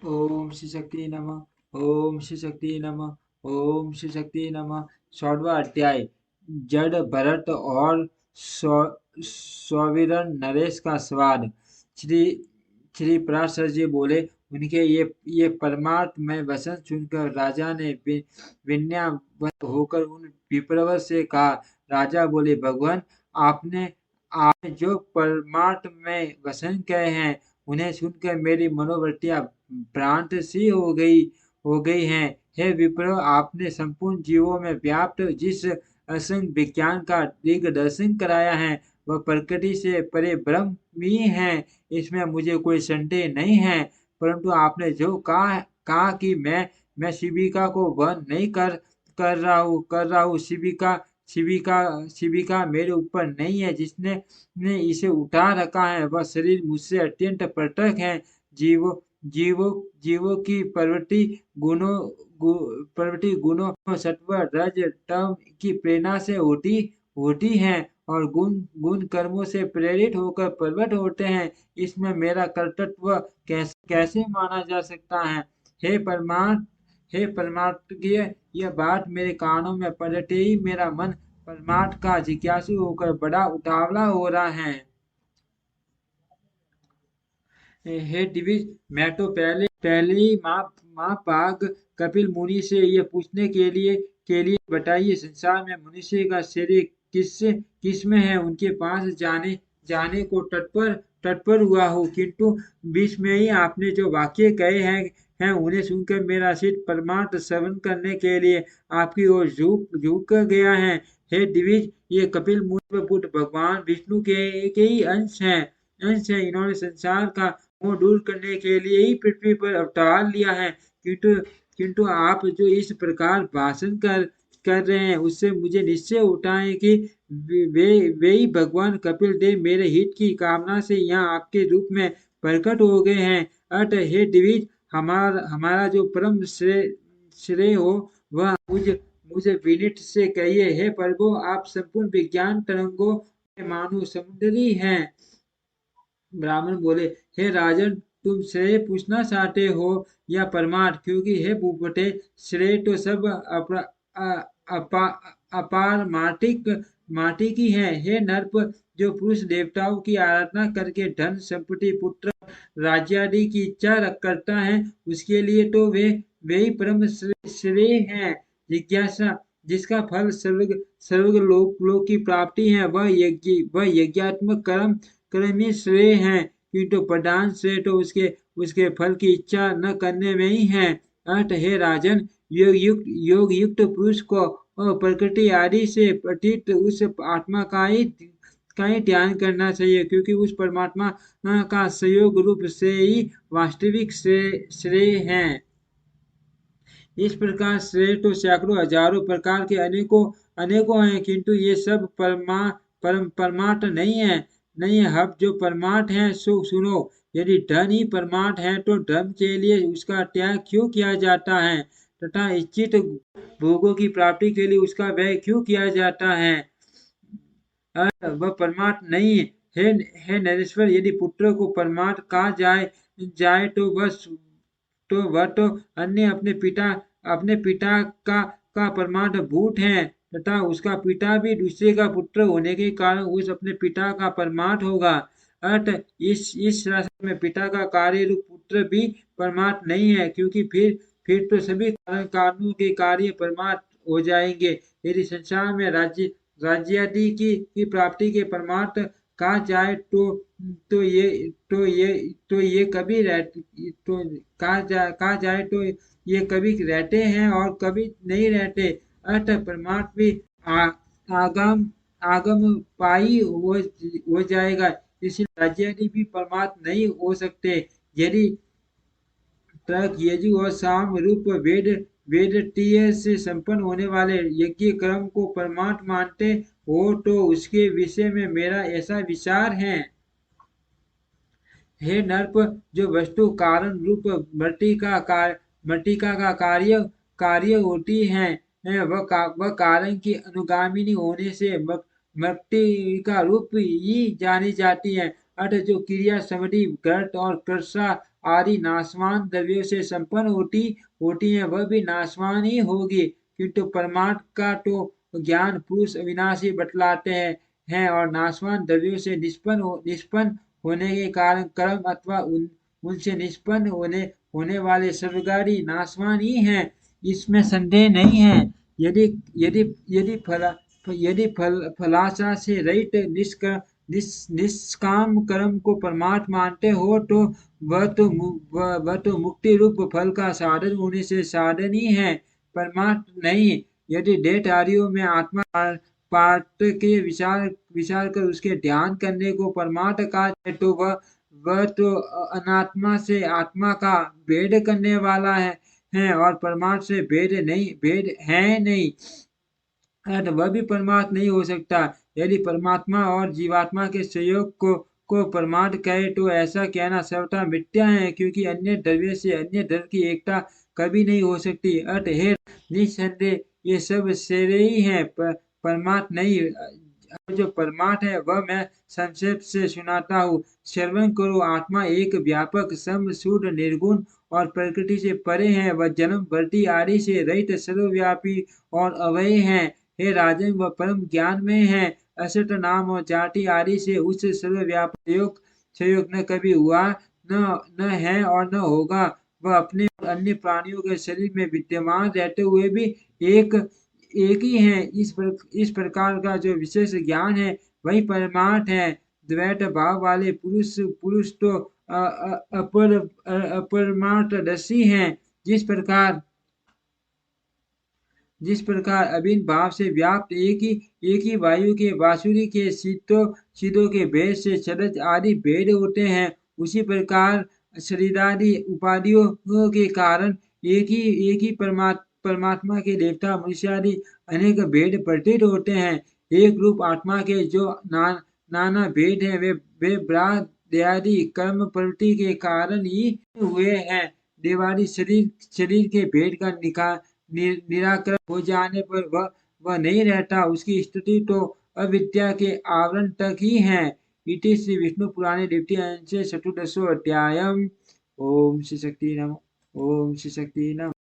ओम श्री शक्ति नमः। ओम श्री शक्ति नमः। ओम श्री शक्ति नमः। 16वां अध्याय। जड़ भरत और सौवीरन नरेश का स्वाद। श्री श्री पराशर जी बोले, उनके ये परमार्थ में वचन सुनकर राजा ने विनम्र होकर उन विप्रवर से कहा। राजा बोले, भगवान, आपने आपने जो परमार्थ में वचन कहे हैं, उन्हें सुनकर मेरी मनोवृत्तियां भ्रांत सी हो गई हैं। हे विप्र, आपने संपूर्ण जीवों में व्याप्त जिस असंग विज्ञान का दिग्दर्शन कराया है, वह प्रकृति से परे ब्रह्म ही है। इसमें मुझे कोई संदेह नहीं है। परंतु आपने जो कहा कि मैं शिविका को वहन नहीं कर रहा हूँ। शिविका शिविका मेरे ऊपर नहीं है। जिसने ने इसे उठा रखा है, वह शरीर मुझसे अत्यंत पृथक है। जीवों जीवों जीवों की प्रवृत्ति गुणों सत्व रज तम की प्रेरणा से होती है, और गुण गुण कर्मों से प्रेरित होकर प्रकट होते हैं। इसमें मेरा कर्तृत्व कैसे माना जा सकता है? हे परमार्थ हे परमार्थज्ञ, यह बात मेरे कानों में पड़ते ही मेरा मन परमार्थ का जिज्ञासु होकर बड़ा उतावला हो रहा है। हे दिविज, मैं तो पहले ही माँ पाग कपिल मुनि से ये पूछने के लिए बताइए, संसार में मनुष्य का शरीर किस में है? उनके पास जाने को तत्पर हुआ हो, किंतु बीच में ही आपने जो वाक्य कहे हैं उन्हें सुनकर मेरा सिर परमार्थ श्रवण करने के लिए आपकी ओर झुक गया है। हे दिविज, ये कपिल मुनि बुद्ध भगवान विष्णु के ही अंश है। इन्होंने संसार का मोह दूर करने के लिए ही पृथ्वी पर अवतार लिया है। किंतु किंतु आप जो इस प्रकार भाषण कर रहे हैं, उससे मुझे निश्चय होता है कि वे ही भगवान कपिल देव मेरे हित की कामना से यहाँ आपके रूप में प्रकट हो गए हैं। अतः हे दिविज, हमारा जो परम श्रेय हो, वह मुझे विनीत से कहिए। हे प्रभु, आप संपूर्ण विज्ञान तरंगों में मानो समुद्री हैं। ब्राह्मण बोले, हे राजन, तुम श्रेय पूछना चाहते हो या परमार्थ? क्योंकि हे भूपते, श्रेय तो सब अपार माटी की है। हे नरप, जो पुरुष देवताओं की आराधना करके धन संपत्ति पुत्र राज्य आदि की इच्छा करता है, उसके लिए तो वे ही परम श्रेय है। जिज्ञासा, जिसका फल स्वर्ग लोक की प्राप्ति है, वह यज्ञात्मक कर्म ही श्रेय है। किंतु प्रधान श्रेय तो उसके फल की इच्छा न करने में ही है। अतः हे राजन, योग युक्त पुरुष को प्रकृति आदि से पतित उस आत्मा का ही ध्यान करना चाहिए, क्योंकि उस परमात्मा का सहयोग रूप से ही वास्तविक श्रेय है। इस प्रकार श्रेय तो सैकड़ों हजारों प्रकार के अनेकों हैं, किंतु ये सब परमार्थ नहीं है। अब जो परमार्थ है सो सुनो। यदि धन ही परमार्थ है, तो धर्म के लिए उसका त्याग क्यों किया जाता है, तथा इच्छित भोगों की प्राप्ति के लिए उसका व्यय क्यों किया जाता है? वह परमार्थ नहीं है। हे नरेश्वर, यदि पुत्र को परमार्थ कहा जाए तो वह तो अन्य अपने पिता का परमार्थ भूत है, तथा उसका पिता भी दूसरे का पुत्र होने के कारण उस अपने पिता का परमार्थ होगा। अतः इस शास्त्र में पिता का कार्य रूप पुत्र भी परमार्थ नहीं है, क्योंकि फिर तो सभी कारणों के कार्य परमार्थ हो जाएंगे। यदि संसार में राज्यादि की प्राप्ति के परमार्थ कहा जाए तो ये कभी रहते तो कहा जाए तो ये कभी रहते हैं और कभी नहीं रहते। अतः परमार्थ भी आगम आगम पाई हो जाएगा। इसलिए राज्यादि भी परमार्थ नहीं हो सकते। यदि तक यजु और साम रूप वेदटीय से संपन्न होने वाले यज्ञ कर्म को परमार्थ मानते हो, तो उसके विषय में मेरा ऐसा विचार है। हे नरप, जो वस्तु कारण रूप मृतिका का कार्य होती है, वह कारण की अनुगामिनी होने से मृत्यु का रूप ही जानी जाती है। अतः जो क्रिया समधि घट और कृषा आदि नाशवान द्रव्यों से संपन्न होती है, वह भी नाशवान ही होगी, किंतु परमार्थ का तो ज्ञान पुरुष अविनाशी बतलाते हैं और नाशवान द्रव्यों से निष्पन्न होने के कारण कर्म अथवा उनसे निष्पन्न होने वाले सर्वगारी नाशवान ही हैं, इसमें संदेह नहीं है। यदि यदि यदि फला यदि फलाशा से रहित निष्काम कर्म को परमार्थ मानते हो तो वह तो मुक्ति रूप फल का साधन होने से साधन ही है, परमार्थ नहीं। यदि देह आदियों में आत्मा पाठ के विचार कर उसके ध्यान करने को परमार्थ कहा जाए तो वह तो अनात्मा से आत्मा का भेद करने वाला है और परमार्थ से भेद है नहीं, वह भी परमार्थ नहीं हो सकता। यदि परमात्मा और जीवात्मा के संयोग को परमार्थ कहे तो ऐसा कहना सर्वथा मिथ्या है, क्योंकि अन्य द्रव्य से अन्य द्रव्य की एकता कभी नहीं हो सकती। अतः निसंदेह ये सब श्रेय ही है, परमार्थ नहीं। जो परमार्थ है वह मैं संक्षेप से सुनाता हूँ, श्रवण करो। आत्मा एक व्यापक सम शुद्ध निर्गुण और प्रकृति से परे है, वह जन्म मृत्यु आदि से रहित सर्वव्यापी और अव्यय है। हे राजन, वह परम ज्ञान में है, असत नाम और जाति आदि से उस सर्वव्यापक संयोग न कभी हुआ, न है और न होगा। वह अपने और अन्य प्राणियों के शरीर में विद्यमान रहते हुए भी एक ही है। इस प्रकार का जो विशेष ज्ञान है वही परमार्थ है। द्वैत भाव वाले पुरुष तो अपरमार्थदर्शी हैं। जिस प्रकार अभिन्न भाव से व्याप्त एक ही वायु के बांसुरी के शीतों के भेद से शरद आदि भेद होते हैं, उसी प्रकार शरीरादि उपाधियों के कारण एक ही परमात्मा के देवता मनुष्य आदि अनेक भेद प्रतीत होते हैं। एक रूप आत्मा के जो नाना भेद हैं वे ब्राह्मण्यादि कर्म प्रवृत्ति के कारण ही हुए हैं। देवादि शरीर के भेद का निराकरण हो जाने पर वह नहीं रहता, उसकी स्थिति तो अविद्या के आवरण तक ही है। इति श्री विष्णु पुराणे द्वितीय अंशे चतुर्दशो अध्यायम्। ओम श्री शक्ति नमः। ओम श्री शक्ति नमः।